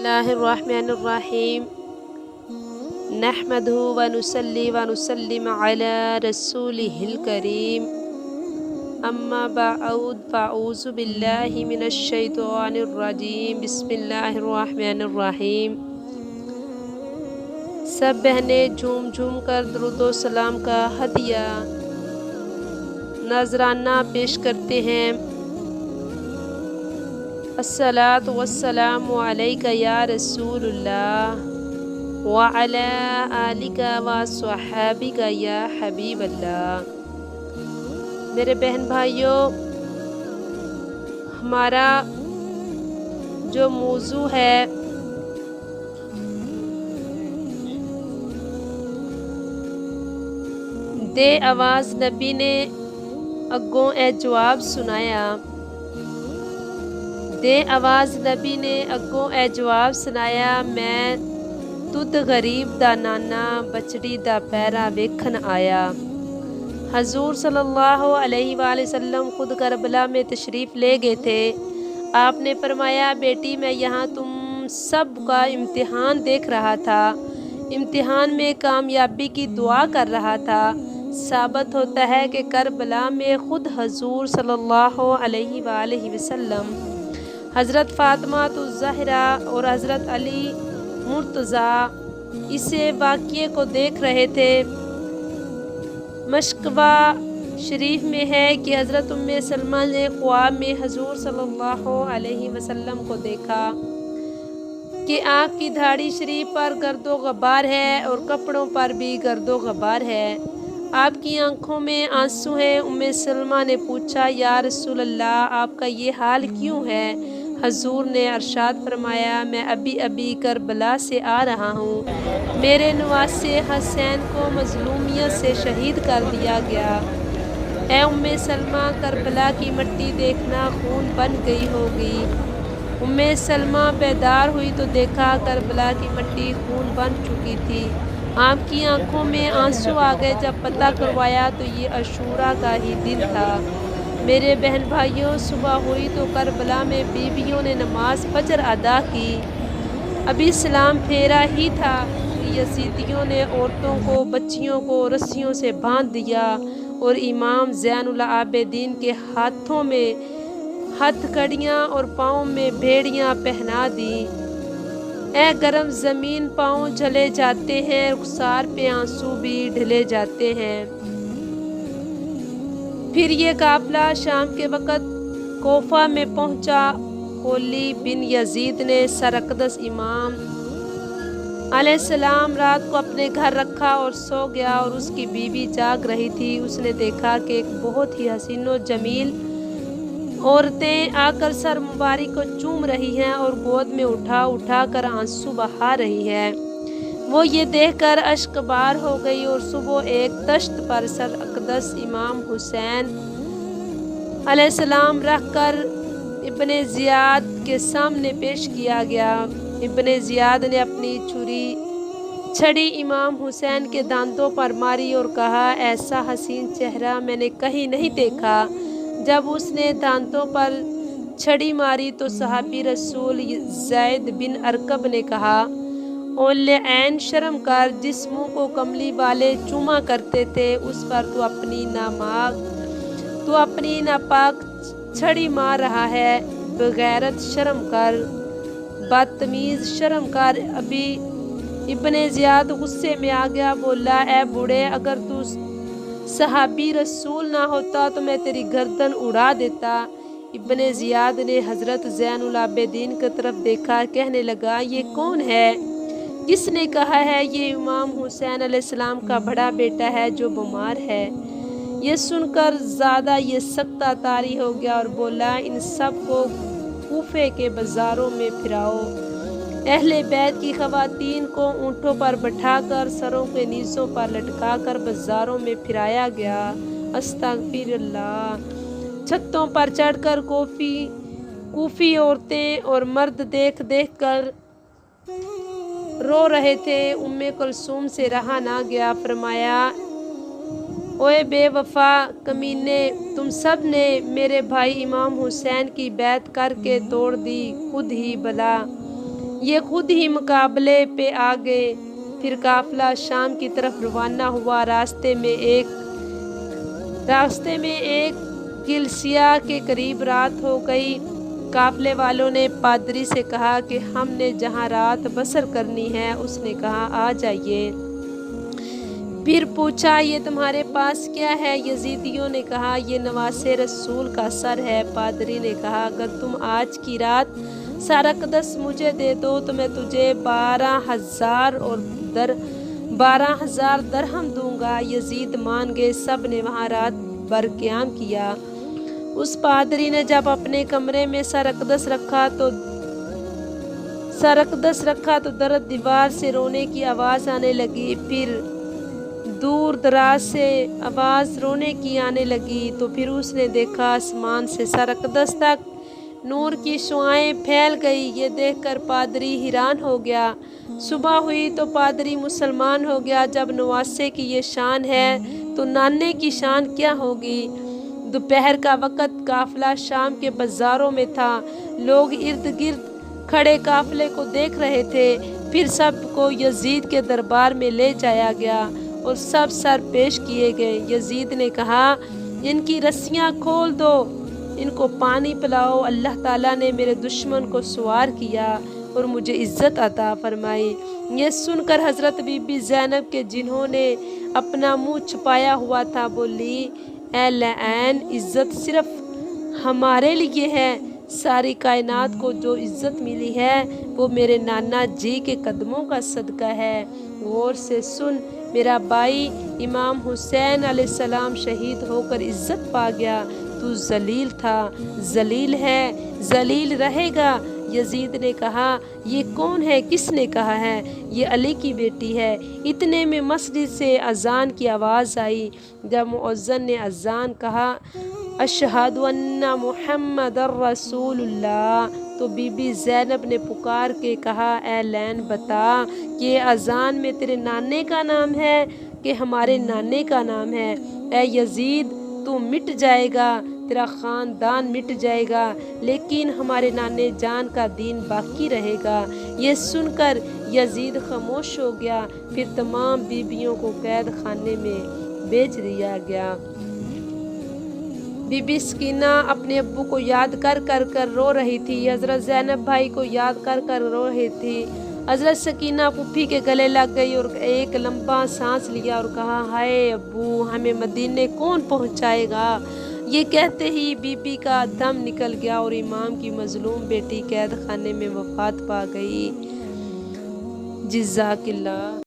बिस्मिल्लाहिर्रहमानिर्रहीम नहमदुहु व नुसल्ली व नुसल्लिम अला रसूलिहिल करीम अम्मा बअद फ़अऊज़ु बिल्लाहि मिनश शैतानिर रजीम बिस्मिल्लाहिर्रहमानिर्रहीम। सब बहनें झूम झूम कर दुरूद व सलाम का हदिया नजराना पेश करते हैं। अस्सलातु वस्सलामु अलैका या रसूलुल्लाह व अला आलिका व स्वहाबिका या हबीबल्लाह। मेरे बहन भाइयों, हमारा जो मौजू है दे आवाज़ नबी ने अगों ए जवाब सुनाया। दे आवाज़ नबी ने अगों ए जवाब सुनाया, मैं तुद गरीब दा नाना बचड़ी दा पैरा वेखन आया। हजूर सल्लल्लाहु अलैहि वसल्लम खुद करबला में तशरीफ़ ले गए थे। आपने फरमाया, बेटी मैं यहाँ तुम सब का इम्तिहान देख रहा था, इम्तिहान में कामयाबी की दुआ कर रहा था। साबित होता है कि करबला में ख़ुद हजूर सल्लल्लाहु अलैहि वसल्लम, हज़रत फ़ातिमा ज़हरा और हज़रत अली मुर्तज़ा इसे वाक़ये को देख रहे थे। मशकवा शरीफ में है कि हज़रत उम्मे सलमा ने ख्वाब में हजूर सल्लल्लाहु अलैहि वसल्लम को देखा कि आँख की धाड़ी शरीफ पर गर्दो गबार है और कपड़ों पर भी गर्दो गबार है। आपकी आंखों में आंसू हैं। उम्मे सलमा ने पूछा, या रसूल अल्लाह, आपका ये हाल क्यों है? हजूर ने अरशाद फरमाया, मैं अभी अभी करबला से आ रहा हूँ। मेरे नवासे हसैन को मजलूमियत से शहीद कर दिया गया। ए उम्मे सलमा, करबला की मिट्टी देखना खून बन गई होगी। उम्मे सलमा बेदार हुई तो देखा करबला की मिट्टी खून बन चुकी थी। आपकी आंखों में आंसू आ गए। जब पता करवाया तो ये अशूरा का ही दिन था। मेरे बहन भाइयों, सुबह हुई तो करबला में बीवियों ने नमाज फजर अदा की। अभी सलाम फेरा ही था कि यजीदियों ने औरतों को, बच्चियों को रस्सियों से बांध दिया और इमाम ज़ैनुल आबिदीन के हाथों में हथकड़ियाँ और पाँव में बेड़ियाँ पहना दी। ए गरम ज़मीन, पाँव जले जाते हैं, रुखसार पे आंसू भी ढले जाते हैं। फिर ये काफिला शाम के वक़्त कोफा में पहुंचा। होली बिन यजीद ने सरकदस इमाम अलैहिस्सलाम रात को अपने घर रखा और सो गया और उसकी बीवी जाग रही थी। उसने देखा कि एक बहुत ही हसीनो जमील औरतें आकर सर मुबारक को चूम रही हैं और गोद में उठा उठा कर आंसू बहा रही है। वो ये देखकर अश्कबार हो गई और सुबह एक तश्त पर सर अकदस इमाम हुसैन अलैहिस्सलाम रखकर इब्ने ज़ियाद के सामने पेश किया गया। इब्ने ज़ियाद ने अपनी छड़ी इमाम हुसैन के दांतों पर मारी और कहा, ऐसा हसीन चेहरा मैंने कहीं नहीं देखा। जब उसने दांतों पर छड़ी मारी तो सहाबी रसूल ज़ैद बिन अरकब ने कहा, ओले ऐन शर्म कर, जिस मुँह को कमली वाले चूमा करते थे उस पर तू अपनी नापाक छड़ी मार रहा है। बगैरत शर्म कर, बदतमीज़ शर्म कर। अभी इब्ने ज़ियाद गुस्से में आ गया, बोला, ए बूढ़े, अगर तू सहाबी रसूल ना होता तो मैं तेरी गर्दन उड़ा देता। इब्ने ज़ियाद ने हज़रत ज़ैनुल आबिदीन की तरफ देखा, कहने लगा, ये कौन है? किसने कहा है? ये इमाम हुसैन अलैहिस्सलाम का बड़ा बेटा है जो बीमार है। ये सुनकर ज़्यादा ये सख्ता तारी हो गया और बोला, इन सब को कूफे के बाज़ारों में फिराओ। अहले बैत की ख़वातीन को ऊँटों पर बैठाकर सरों के नीज़ों पर लटकाकर बाज़ारों में फिराया गया। अस्तगफिरुल्लाह। छतों पर चढ़कर कूफी औरतें और मर्द देख देख कर रो रहे थे। उम्मे कुलसूम से रहा ना गया। फरमाया, ओए बेवफा कमीने, तुम सब ने मेरे भाई इमाम हुसैन की बैत करके तोड़ दी, खुद ही भला ये खुद ही मुकाबले पे आ गए। फिर काफिला शाम की तरफ रवाना हुआ। रास्ते में एक किलसिया के करीब रात हो गई। काफिले वालों ने पादरी से कहा कि हमने जहाँ रात बसर करनी है। उसने कहा आ जाइए। फिर पूछा ये तुम्हारे पास क्या है? यजीदियों ने कहा ये नवासे रसूल का सर है। पादरी ने कहा अगर तुम आज की रात सारा अक़दस मुझे दे दो तो मैं तुझे 12,000 दरहम दूंगा। यजीद मान गए। सब ने वहाँ रात भर क़याम किया। उस पादरी ने जब अपने कमरे में सर अक़दस रखा तो दर्द दीवार से रोने की आवाज़ आने लगी। फिर दूर दराज से आवाज़ रोने की आने लगी। तो फिर उसने देखा आसमान से सर अक़दस तक नूर की शुआएं फैल गई। ये देखकर पादरी हैरान हो गया। सुबह हुई तो पादरी मुसलमान हो गया। जब नवासे की ये शान है तो नाने की शान क्या होगी। दोपहर का वक़्त काफिला शाम के बाज़ारों में था। लोग इर्द गिर्द खड़े काफिले को देख रहे थे। फिर सबको यजीद के दरबार में ले जाया गया और सब सर पेश किए गए। यजीद ने कहा इनकी रस्सियाँ खोल दो, इनको पानी पिलाओ। अल्लाह ताला ने मेरे दुश्मन को सवार किया और मुझे इज़्ज़त अता फरमाई। ये सुनकर हज़रत बीबी ज़ैनब के जिन्होंने अपना मुंह छुपाया हुआ था बोली ऐ लैन, इज़्ज़त सिर्फ हमारे लिए है। सारी कायनात को जो इज़्ज़त मिली है वो मेरे नाना जी के कदमों का सदका है। गौर से सुन, मेरा भाई इमाम हुसैन अलैहिस्सलाम शहीद होकर इज़्ज़त पा गया। तू जलील था, जलील है, जलील रहेगा। यजीद ने कहा ये कौन है? किसने कहा है? ये अली की बेटी है। इतने में मस्जिद से अजान की आवाज़ आई। जब मुअज्जिन ने अजान कहा अशहदु अन्ना मुहम्मदर रसूलुल्लाह, तो बीबी ज़ैनब ने पुकार के कहा ऐ लैन बता कि ये अजान में तेरे नाने का नाम है कि हमारे नाने का नाम है। ऐ यजीद तू मिट जाएगा, तेरा ख़ानदान मिट जाएगा, लेकिन हमारे नाने जान का दीन बाकी रहेगा। ये सुनकर यजीद खामोश हो गया। फिर तमाम बीबियों को कैद खाने में भेज दिया गया। बीबी सकीना अपने अब्बू को याद कर रो रही थी। हज़रत ज़ैनब भाई को याद कर रो रही थी। हज़रत सकीना पुप्पी के गले लग गई और एक लंबा सांस लिया और कहा हाय अब्बू, हमें मदीने कौन पहुंचाएगा। ये कहते ही बीबी का दम निकल गया और इमाम की मजलूम बेटी कैद खाने में वफात पा गई। जिज़ाकिल्लाह।